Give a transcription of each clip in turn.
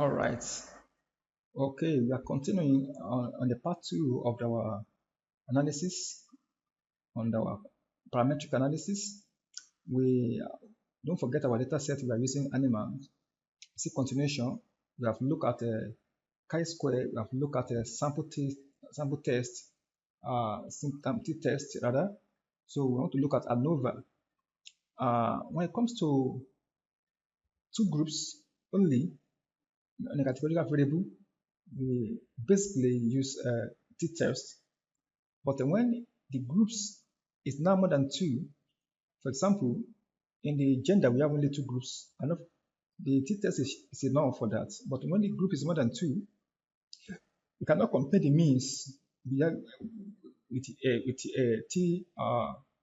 All right. Okay, we are continuing on the part two of our analysis on our parametric analysis. We don't forget our data set. We are using animals. See continuation. We have looked at a chi-square. We have looked at a sample test, symptom test rather. So we want to look at ANOVA. When it comes to two groups only, on a categorical variable, we basically use t-test. But when the groups is now more than two, for example, in the gender, we have only two groups. I know the t-test is enough for that. But when the group is more than two, we cannot compare the means with a t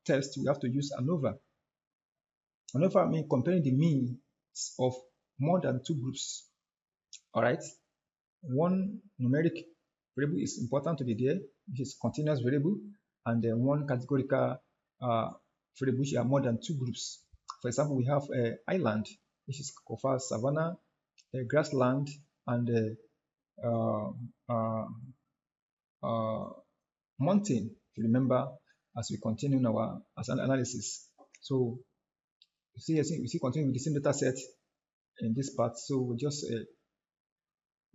test. We have to use ANOVA. ANOVA means comparing the means of more than two groups. All right. One numeric variable is important to be there, which is continuous variable, and then one categorical variable, which are more than two groups. For example, we have a island, which is covers savanna, a grassland, and a mountain. To remember as we continue our analysis. So you see, continue with the same data set in this part. So we just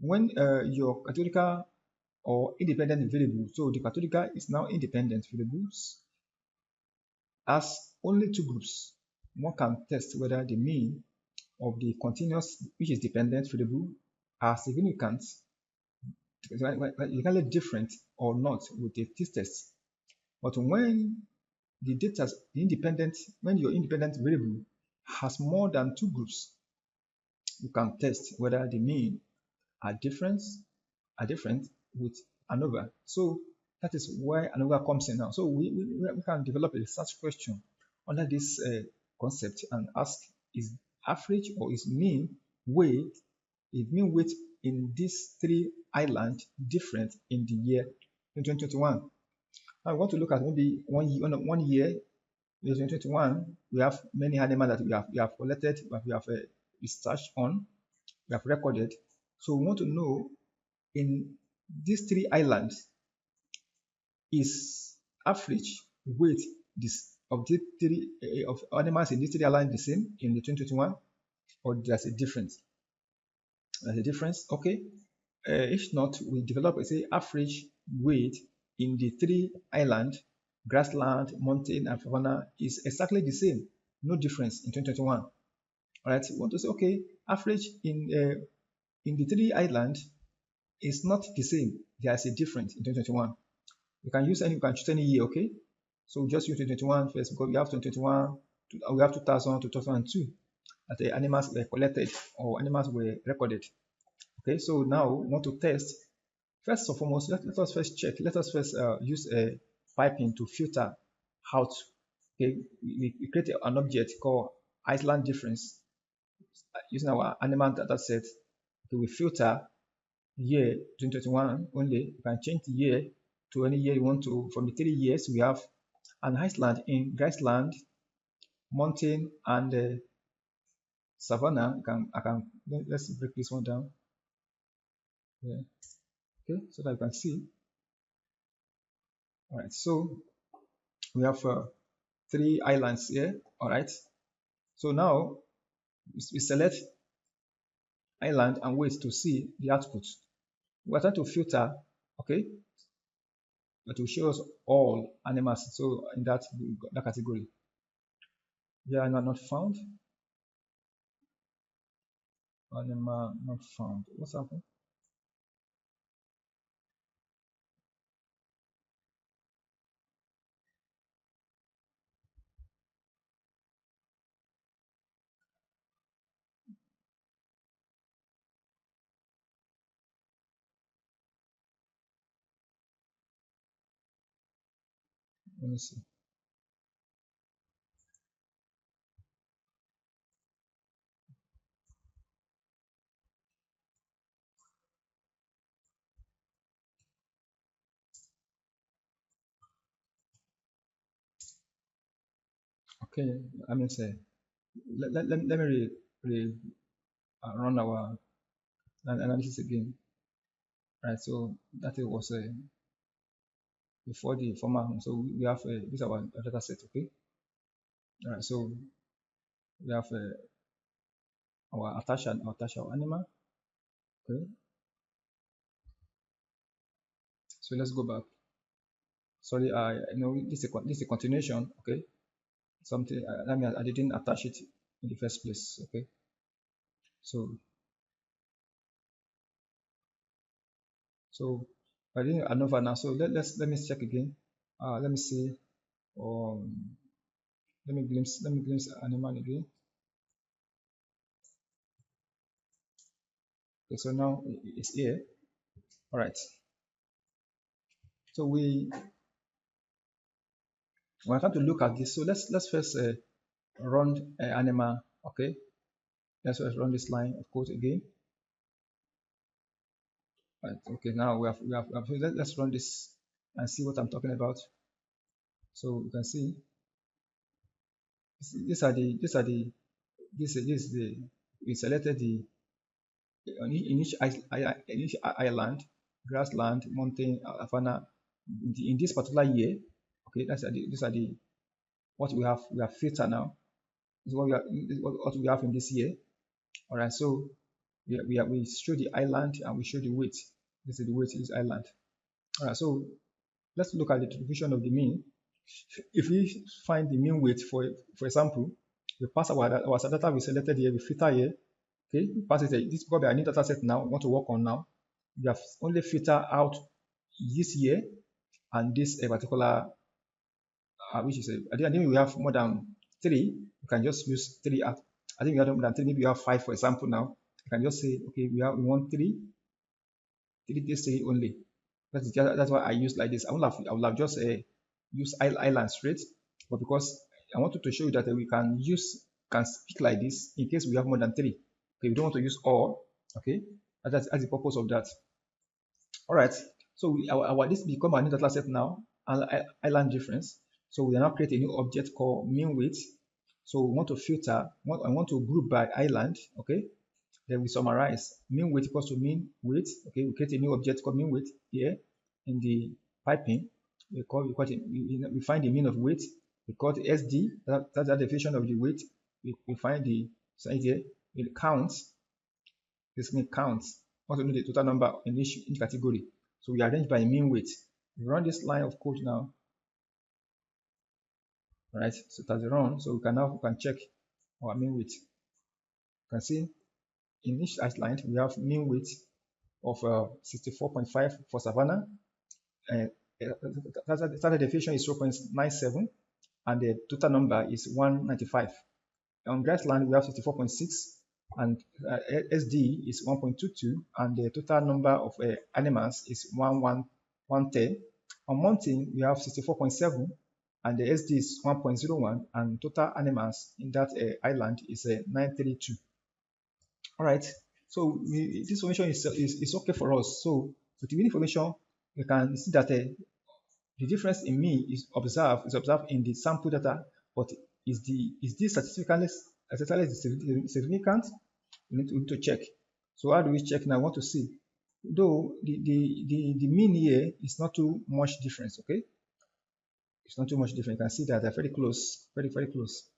when your categorical or independent variable, so the categorical is now independent variables, as only two groups, one can test whether the mean of the continuous, which is dependent variable, are significant, legally different or not with the t-test. But when the data, when your independent variable has more than two groups, you can test whether the mean are different with ANOVA. So that is where ANOVA comes in now. So we can develop a research question under this concept and ask, is average or is mean weight in these three islands different in the year 2021? I want to look at maybe 1 year, 2021. We have many animals that we have collected, we have researched on, we have recorded. So we want to know, in these three islands, is average weight of the three of animals in these three islands the same in the 2021, or there's a difference? There's a difference, okay. If not, we develop average weight in the three islands, grassland, mountain, and savanna, is exactly the same, no difference in 2021. All right, we want to say, okay, average in the three islands is not the same. There's a difference in 2021. You can choose any year, okay? So just use 2021 first, because we have 2021, we have 2000, 2002 that the animals were collected or animals were recorded. Okay, so now we want to test. First and foremost, let us first check. Let us first use a piping to filter out. Okay, we create an object called island difference using our animal data set. Okay, we filter year 2021 only. You can change the year to any year you want to. From the 3 years, we have an island in grassland, mountain, and savanna. Let's break this one down. Yeah. Okay, so that you can see. All right, so we have 3 islands here. All right, so now we select island and wait to see the output. We're trying to filter, okay, but will show us all animals. So in that category, they are not found. Animal not found. What's happened? Let me see. Okay, I mean, say, let me run our analysis again. Right, so that was before the former one. So we have this is our data set, okay. All right, so we have our attach our animal, okay. So let's go back. Sorry, I know this is a continuation, okay. Something I mean I didn't attach it in the first place, okay. So I didn't ANOVA now. So let me check again. Let me see. Um, let me glimpse animal again. Okay, so now it's here. All right. So we are going to look at this. So let's first run animal. Okay. Let's first run this line of code again. Right. Okay. Now let's run this and see what I'm talking about. So you can see these are the this is the we selected the in each island, grassland, mountain, savanna, in this particular year. Okay, these are the what we have. We have filter now. This is what we have in this year. All right, so we show the island and we show the weight. This is the weight of this island. All right, so let's look at the distribution of the mean. If we find the mean weight, for example, we pass our data we selected here, we filter here. Okay, we pass it. This is because our new data set now we want to work on now. We have only filter out this year and this particular which is I think we have more than 3. You can just use 3 at I think we have more than 3, maybe you have 5 for example. Now you can just say okay, we want 3 this 3 only. That's why I use like this. I would have just use island straight, but because I wanted to show you that we can speak like this in case we have more than 3. Okay, we don't want to use all. Okay, that's the purpose of that. All right, so this become a new data set now, island difference. So we are now create a new object called mean weight. So we want to filter, I want to group by island. Okay, then we summarize mean weight equals to mean weight. Okay, we create a new object called mean weight here in the piping. We find the mean of weight. We call it SD. That's the definition of the weight. We find the side here. It counts. This means counts. Also know the total number in each category. So we arrange by mean weight. We run this line of code now. Right. So that's run. So we can check our mean weight. You can see in each line we have mean weight of 64.5 for savanna. Standard deviation is 0.97 and the total number is 195. On grassland we have 64.6 and SD is 1.22 and the total number of animals is 110. On mountain we have 64.7 and the SD is 1.01 and total animals in that island is 932. All right, so this information is okay for us. So with the information, you can see that the difference in mean is observed in the sample data, but is this statistically significant? We need to check. So how do we check now? I want to see. Though the mean here is not too much difference, okay? It's not too much different. You can see that they're very close, very close.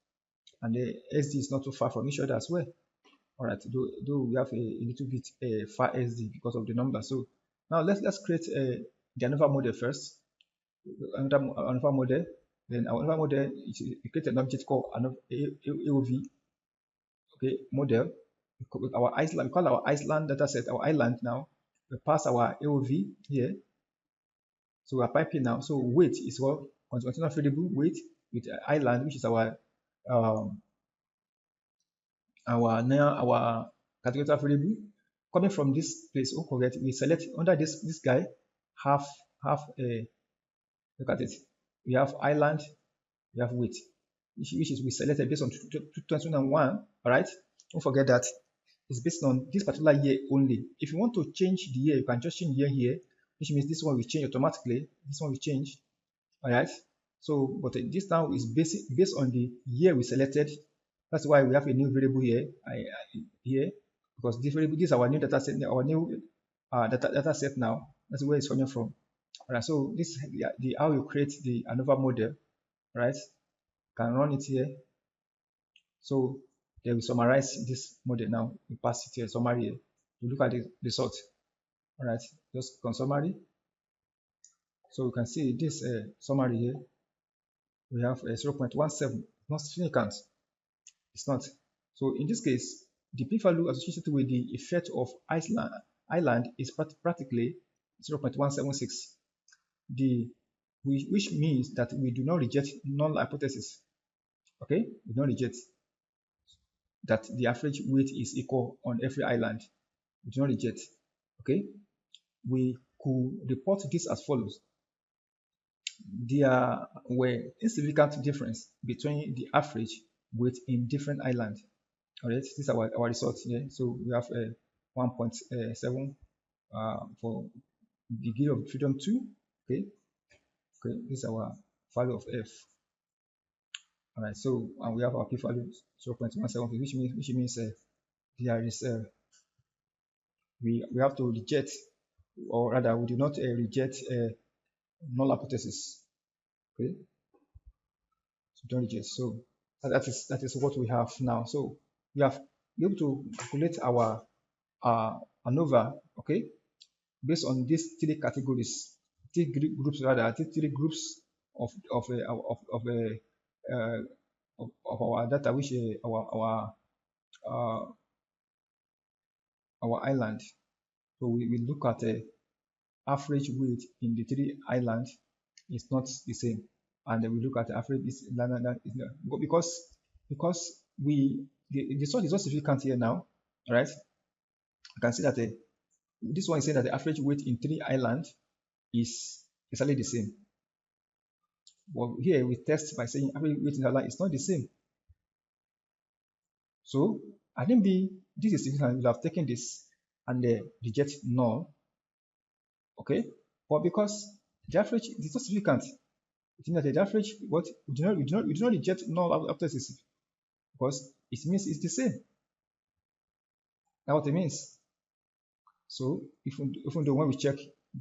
And the SD is not too far from each other as well. All right, though we have a little bit far SD because of the number. So now let's create the ANOVA model first. ANOVA model. Then our ANOVA model we create an object called AOV. Okay, model. With our Iceland, we call our Iceland dataset our island now. We pass our AOV here. So we are piping now. So weight is what continuous variable weight with island, which is our categorical variable. Coming from this place, correct, we select under this guy half a look at it. We have island, we have weight, which is we selected based on 2001. All right, don't forget that it's based on this particular year only. If you want to change the year, you can just change year here, which means this one will change automatically. This one will change. All right. So, but this now is based on the year we selected. That's why we have a new variable here. Here. because this is our new data set, our new data set now. That's where it's coming from. All right, so this is the how you create the ANOVA model, right? Can run it here. So they will summarize this model now. We pass it here, summary here. We look at the result. All right, just on summary. So you can see this summary here. We have 0.17, not significant. It's not. So in this case, the p-value associated with the effect of island is practically 0.176. Which means that we do not reject null hypothesis. Okay, we don't reject that the average weight is equal on every island. We do not reject. Okay, we could report this as follows. There were insignificant difference between the average weight in different islands. All right, this is our result here. So we have 1.7 for degree of freedom 2. Okay, this is our value of f. All right, so and we have our p-value 0.17, which means there is we have to reject, or rather we do not reject null hypothesis. Okay, so don't reject. So that is what we have now. So we have been able to calculate our ANOVA, okay, based on these three categories, three groups of our data, which our island. So we look at average weight in the three islands is not the same, and then we look at the average because the result is not significant here now, right? You can see that this one is saying that the average weight in three islands is exactly the same. But here we test by saying average weight in the island is not the same. So I think this is significant. We have taken this and reject null. Okay, but because the average is not significant, it means that the average what we do not reject null after this, because it means it's the same. That's what it means. So even though when we check,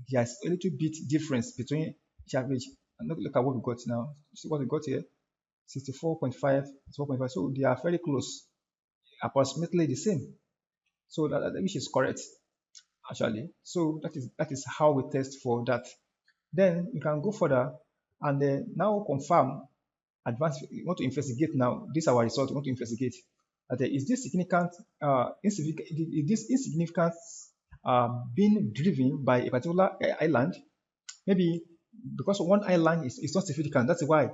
there's a little bit difference between each average. And look at what we got now. See what we got here, 64.5, 4.5. So they are very close, approximately the same. So that which is correct actually. So that is how we test for that. Then you can go further and now confirm advanced. You want to investigate now. This is our result. We want to investigate that is this significant insignificant, is this insignificance being driven by a particular island? Maybe because one island is not significant. That's why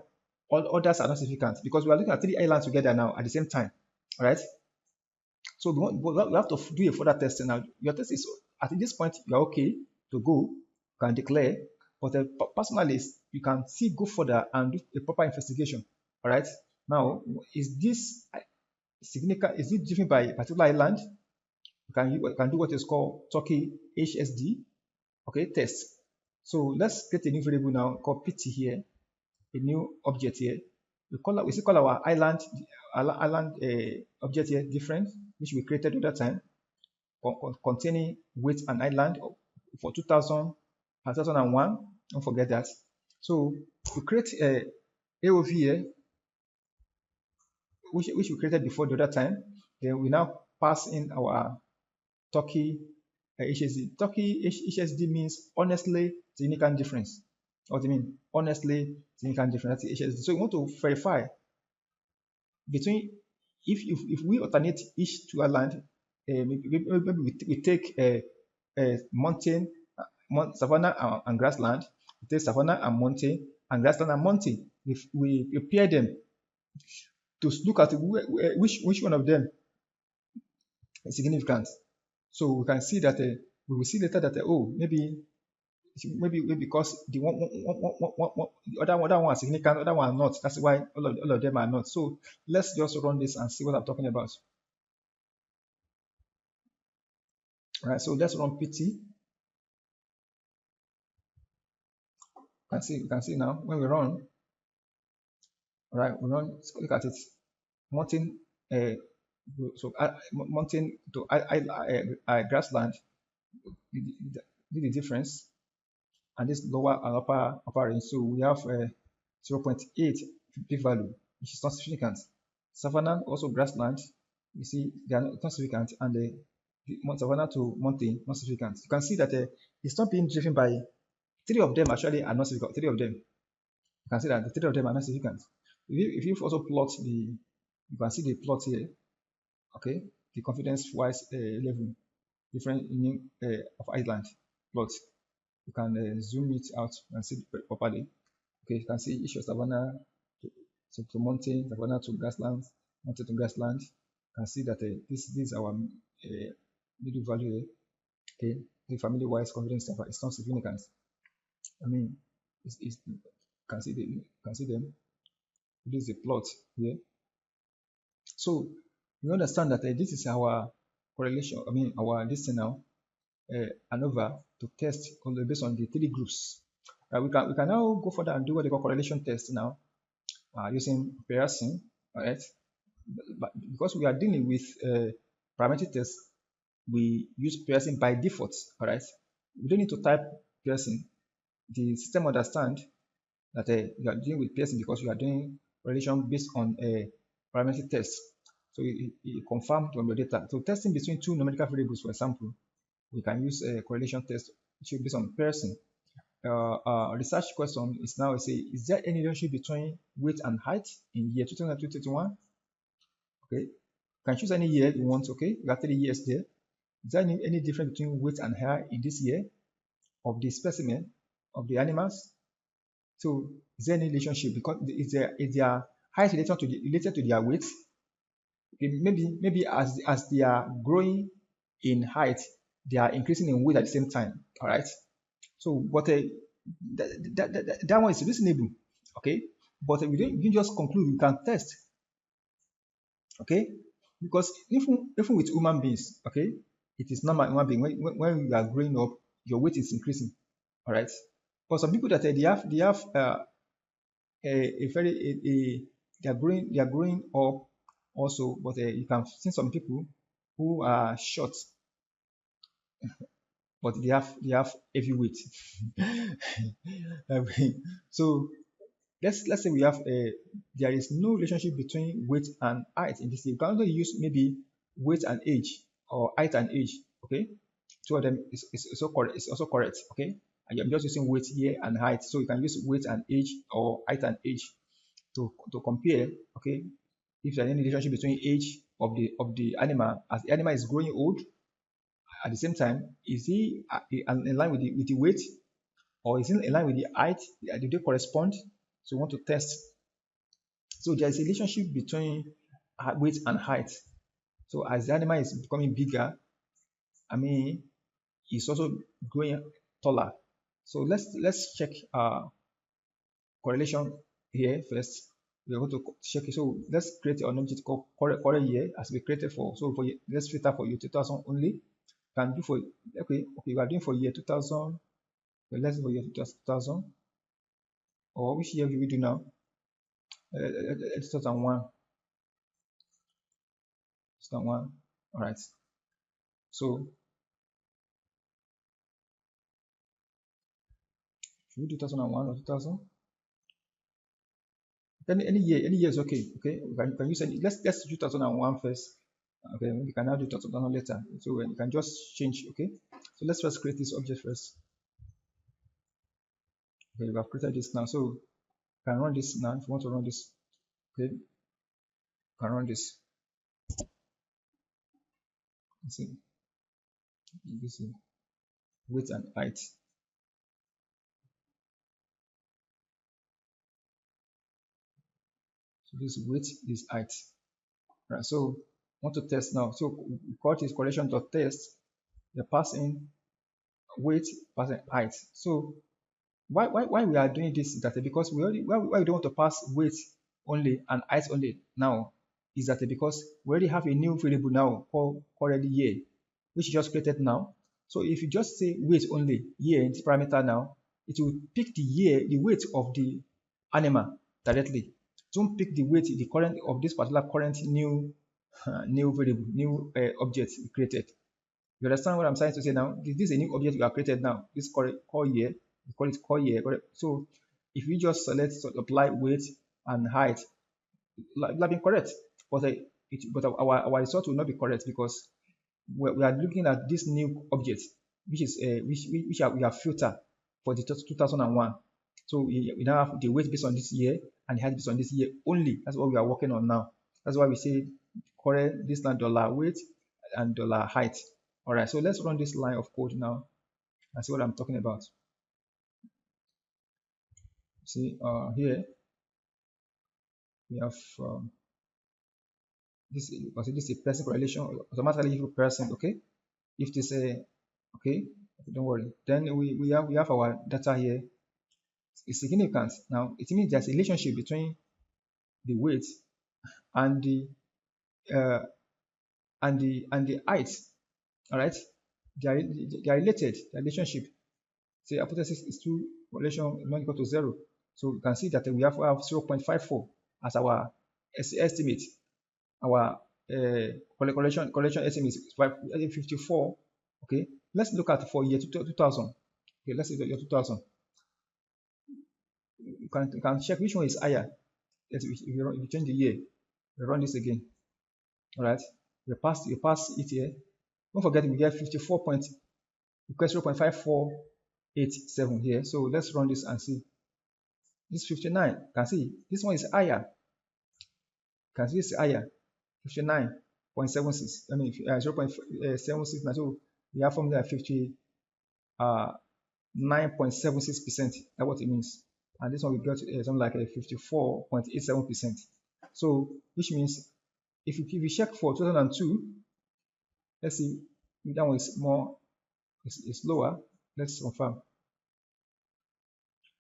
all others are not significant, because we are looking at three islands together now at the same time. All right. So we have to do a further test now. Your test is at this point you are okay to go, you can declare. But personally, you can still go further and do a proper investigation. All right. Now, is this significant? Is it driven by a particular island? You can do what is called Turkey HSD. Okay, test. So let's create a new variable now called PT here, a new object here. We still call our island object here different, which we created at that time, containing weight and island for 2000 and 2001. Don't forget that. So we create a AOV here, which we created before the other time. Then we now pass in our Turkey HSD. Turkey HSD means honestly significant difference. What do you mean? Honestly significant difference. That's HSD. So we want to verify between if we alternate each two island. Maybe we take a mountain, savanna and grassland. We take savanna and mountain, and grassland and mountain. If we pair them to look at which one of them is significant. So we can see that we will see later that maybe because the other one is significant, other one are not. That's why all of them are not. So let's just run this and see what I'm talking about. All right, so let's run PT. You can see now when we run. All right, we run. Look at it. Mountain So mountain to grassland, the difference, and this lower and upper range. So we have 0.8 peak value, which is not significant. Savanna, also grassland, you see they are not significant, and the savanna to mountain, not significant. You can see that it's not being driven by three of them actually are not significant. Three of them, you can see that the three of them are not significant. If you also plot you can see the plot here, okay, the confidence wise level, different meaning of island plot. You can zoom it out and see it properly. Okay, you can see each of savanna to mountain, savanna to grassland, mountain to grassland. You can see that this is our middle value here. Okay, the family wise confidence interval is not significant. I mean, you can see them. This is the plot here. So you understand that this is our correlation. I mean, our this now ANOVA to test based on the three groups. We can now go further and do what they call correlation test now using Pearson. All right, but because we are dealing with parametric tests, we use Pearson by default. All right, we don't need to type Pearson. The system understand that you are dealing with Pearson because you are doing correlation based on a parametric test. So it confirmed from your data. So testing between two numerical variables, for example, we can use a correlation test which is based on Pearson. Research question is now say, is there any relationship between weight and height in year 2021? Okay, you can choose any year you want. Okay, you have 3 years there. Is there any difference between weight and height in this year of the specimen of the animals? So is there any relationship because is their height related to their weight? Okay, maybe as they are growing in height, they are increasing in weight at the same time. All right. So, but that one is reasonable. Okay, but we don't just conclude. We can test. Okay, because even with human beings, okay, it is normal human being when you are growing up, your weight is increasing. All right. But some people that they have a very they are growing up also, but you can see some people who are short, but they have heavy weight. So let's say we have there is no relationship between weight and height in this. You can only use maybe weight and age or height and age. Okay, two of them is also correct. It's also correct. Okay, and I'm just using weight here and height, so you can use weight and age or height and age to compare. Okay, if there's any relationship between age of the animal as the animal is growing old, at the same time, is he in line with the weight, or is he in line with the height? Do they correspond? So we want to test. So there is a relationship between weight and height. So as the animal is becoming bigger, I mean, it's also growing taller. So let's check correlation here first. We're going to check it. So let's create an object called current year as we created for. So for let's filter for year 2000 only. Can do for okay. We are doing for year 2000. Let's do for year 2000. Or which year will we do now? 2001. 2001. All right. So should we do 2001 or 2000? Any year is okay. Okay, can use any. Let's do 2001 first. Okay, we can now do 2001 later. So you can just change. Okay, so let's first create this object first. Okay, we have created this now. So you can run this now if you want to run this. Okay, you can run this. Let's see, this is width and height. So this width is height. Right. So want to test now. So we call this correlation.test. The passing width, passing height. So why we are doing this is that because why we don't want to pass width only and height only now is that because we already have a new variable now called already year, which is just created now. So if you just say weight only year in this parameter now, it will pick the year, the weight of the animal directly. Don't pick the weight, the current of this particular current new new variable, new object created. You understand what I'm trying to say now? This is a new object we have created now. This call year, we call it call year. So if we just select apply weight and height, it will have been correct, but our result will not be correct because we are looking at this new object, which is we have filtered for the 2001. So we now have the weight based on this year and the height based on this year only. That's what we are working on now. That's why we say correct this line dollar weight and dollar height. All right, so let's run this line of code now and see what I'm talking about. See here we have this is a person correlation automatically if person. Okay, if this okay, don't worry, then we have our data here. It's significant. Now it means there's a relationship between the weight and the height. All right, they are related. The relationship, say hypothesis is two relation not equal to 0. So you can see that we have 0.54 as our estimate. Our correlation estimate is 54. Okay, let's look at for year 2000. Okay, let's say the year 2000. You can check which one is higher. If you change the year, we run this again. All right, we pass it here. Don't forget we get 54 point equals 0.5487 here. So let's run this and see. This 59. You can see this one is higher. You can see this is higher. 59.76. I mean 0.769. So we have formula 59.76%. That's what it means. And this one we got something like a 54.87%. So which means if you check for 2002, let's see, that one is more, is lower. Let's confirm.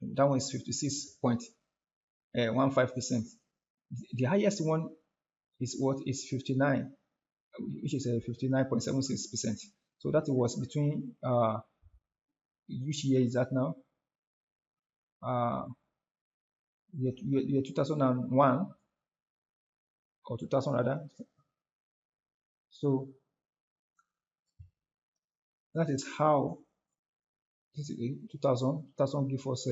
That one is 56.15%. The highest one is what is 59, which is a 59.76%. So that was between which year is that now? Year 2001 or 2000 rather. So that is how this is 2000 give us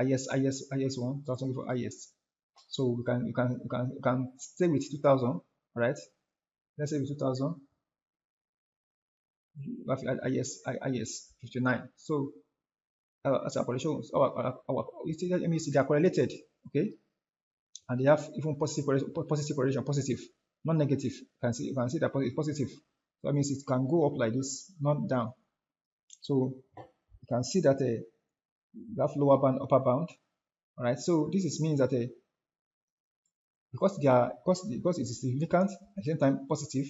IS1, 2000 give us IS. So you can stay with 2000, right? Let's say with 2000, you have IS 59. So as our correlation, they are correlated, okay? And they have even positive correlation, positive, not negative. You can see that it's positive. So that means it can go up like this, not down. So you can see that you have lower bound, upper bound. All right. So this means that because it is significant at the same time positive,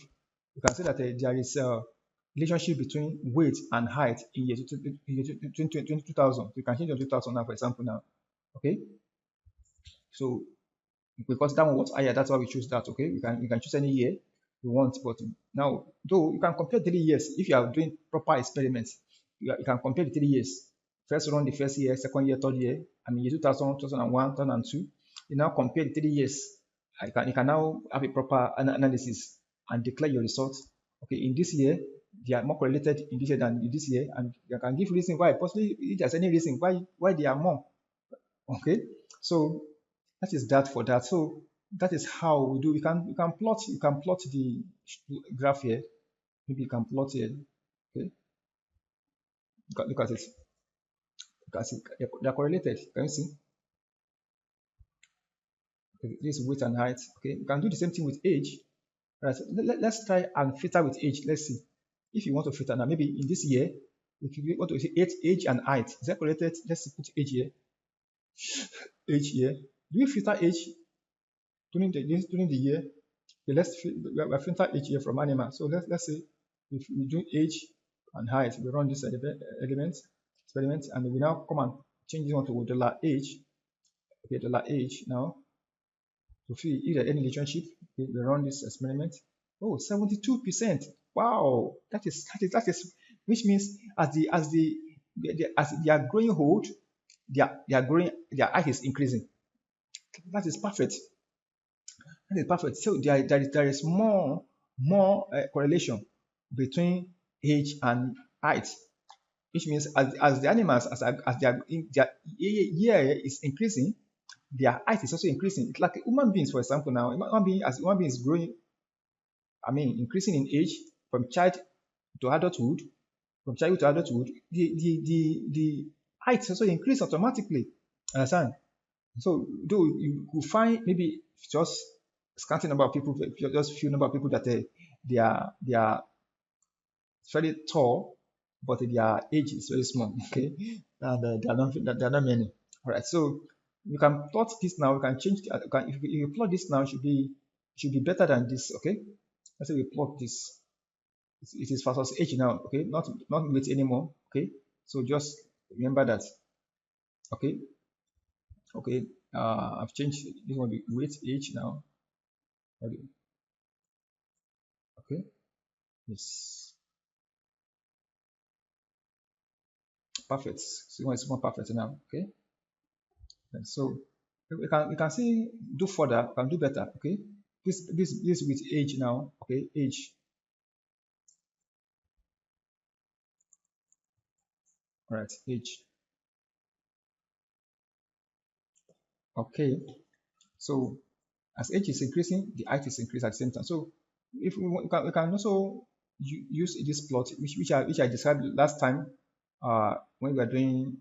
you can see that there is a relationship between weight and height in year 2000. You can change to 2000 now, for example, now. Okay. So because that one was higher, that's why we choose that. Okay, you can choose any year you want, but now though you can compare 3 years if you are doing proper experiments. You can compare the 3 years. First run the first year, second year, third year. I mean, year 2000, 2001, 2002. You now compare the 3 years. You can now have a proper analysis and declare your results. Okay, in this year they are more correlated in this year than in this year, and you can give reason why. Possibly if there's any reason why they are more. Okay, so that is that for that. So that is how we do. You can plot the graph here. Maybe you can plot here. Okay, look at it. You can see they are correlated. Can you see? Okay, this is weight and height. Okay, you can do the same thing with age. Right. Let's try and filter with age. Let's see if you want to filter now. Maybe in this year, if you want to see age and height, is that correlated? Let's put age here. Age here. Do we filter age during the year? Okay, we filter age here from animal. So let's say if we do age and height, we run this experiment, and we now come and change this one to dollar age. Okay, dollar age now to see if there's any relationship. Okay, we run this experiment. Oh, 72%. Wow, that is, which means as they are growing old, their height is increasing. That is perfect. That is perfect. So there is more correlation between age and height, which means as the animals as their year is increasing, their height is also increasing. It's like human beings, for example. Now, human being is growing, increasing in age from child to adulthood, the height also increase automatically. Understand? So, though you could find maybe just scanty number of people, just few number of people that they are very tall, but their age is very small. Okay, and they are not many. All right, so you can plot this now. You can change. If you plot this now, it should be better than this. Okay, let's say we plot this. It is versus age now. Okay, not weight anymore. Okay, so just remember that. Okay, okay. I've changed this one to weight age now. Okay, okay. Yes, perfect. So it's more perfect now. Okay. And so we can see do further, can do better. Okay. This with age now. Okay, age. All right, age. Okay. So as age is increasing, the height is increasing at the same time. So if we can also use this plot, which I described last time when we were doing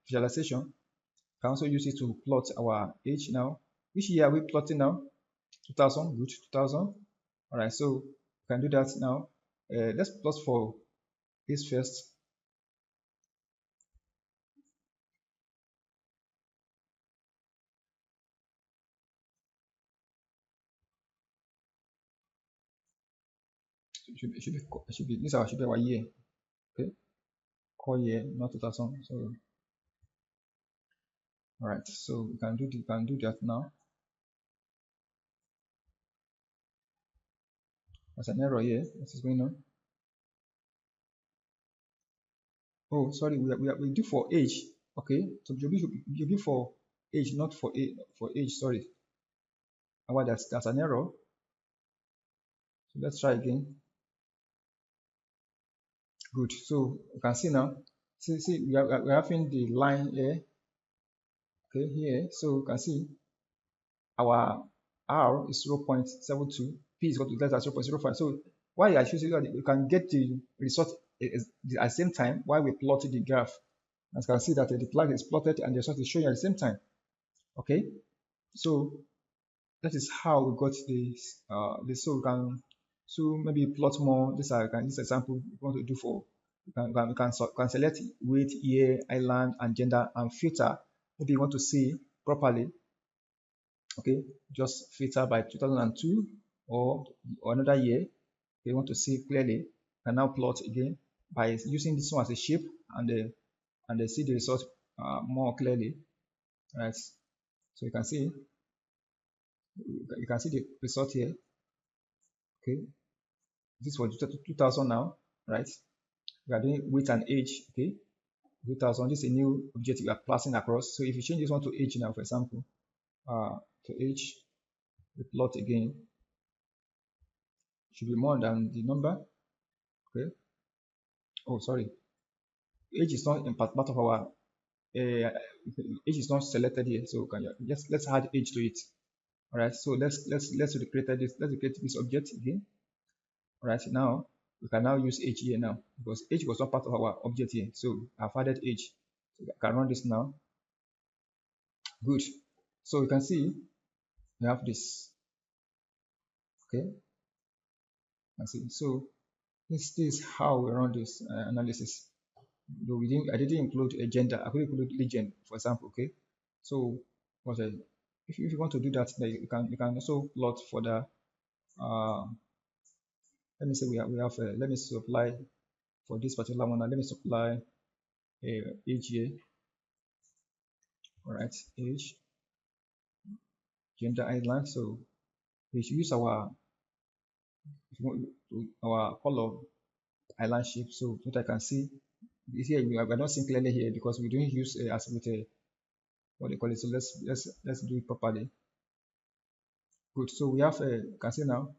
visualization. We can also use it to plot our age now. Which year are we plotting now? 2000. Good, 2000. All right, so we can do that now. Let's plot for this first. It should be this should be our year. Okay, core year, not 2000. So all right, so we can do that now. There's an error here. What is going on? Oh, sorry, we do for age. Okay, so you be for age, not for age. Sorry. And why that's an error. So let's try again. Good. So you can see now. See, we're having the line here. Okay, here. So you can see our R is 0.72, P is equal to less than 0.05. So why I choose it, you can get the result at the same time while we plotted the graph. As you can see that the plot is plotted and the result is showing at the same time. Okay, so that is how we got this. So we can maybe plot more. This example we want to do for we can select weight, year, island, and gender, and filter. Maybe you want to see properly. Okay, just filter by 2002 or another year. You want to see clearly. And now plot again by using this one as a shape and see the result more clearly. Right. So you can see the result here. Okay, this was 2000 now, right? We are doing weight and age. Okay, 2000. This is a new objective we are passing across. So if you change this one to age now, for example, to age, we plot again. Should be more than the number. Okay. Oh, sorry. Age is not in part of our age is not selected here. So let's add age to it. All right. So let's recreate this. Let's recreate this object again. All right. Now we can now use age here now because age was not part of our object here. So I've added age. So I can run this now. Good. So you can see we have this. Okay. And see. So this is how we run this analysis. Though I didn't include a gender. I could include legend, for example. Okay. So what if you want to do that, then you can also plot for the let me say we have let me supply for this particular one. Let me supply a age here. All right, age, gender, island. So we should use our color island shape. So what I can see is here we are not seeing clearly here because we don't use as with a what they call it. So let's do it properly. Good. So we have you can see now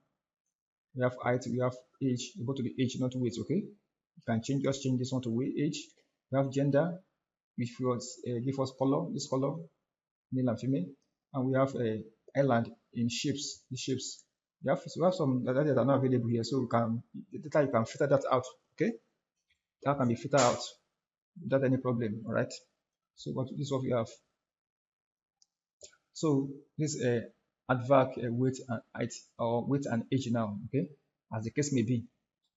we have height, we have age. You go to the age, not weight. Okay. You can change this one to weight age. We have gender, which was give us color. This color, male and female, and we have a island in shapes. The shapes. We have some data that are not available here, so we can the data you can filter that out. Okay, that can be filtered out without any problem. All right. So this is what we have. So this advac weight and height or weight and age now. Okay, as the case may be.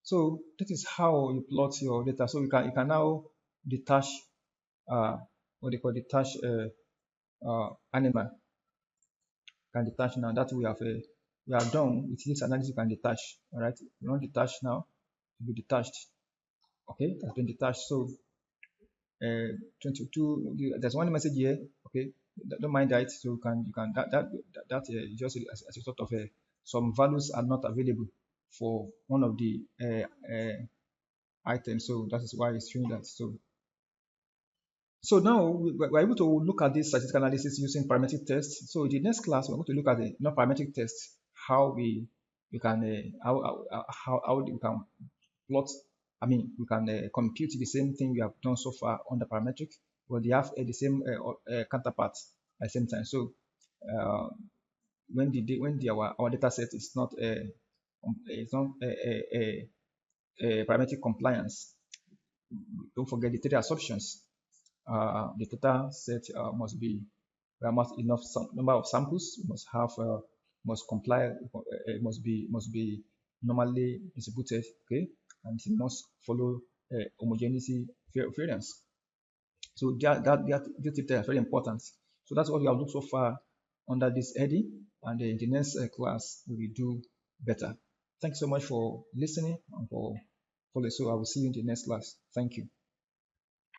So that is how you plot your data. So you can now detach what they call detach animal. Can detach now that we are done with this analysis. You can detach. All right, you don't detach now, to be detached. Okay, that's been detached. So 22, there's one message here. Okay, don't mind that. So you can that just as a sort of some values are not available for one of the items. So that is why it's showing that. So now we're able to look at this statistical analysis using parametric tests. So in the next class, we're going to look at the non-parametric tests, how we can how we can plot. I mean, we can compute the same thing we have done so far on the parametric, but they have the same counterparts at the same time. So when our data set is not parametric compliance, don't forget the three assumptions. The data set must be there must enough number of samples, must have must comply, must be normally distributed, okay, and it must follow homogeneity variance. So these data are very important. So that's what we have looked so far under this heading, and in the next class we will do better. Thanks so much for listening and for following. So I will see you in the next class. Thank you.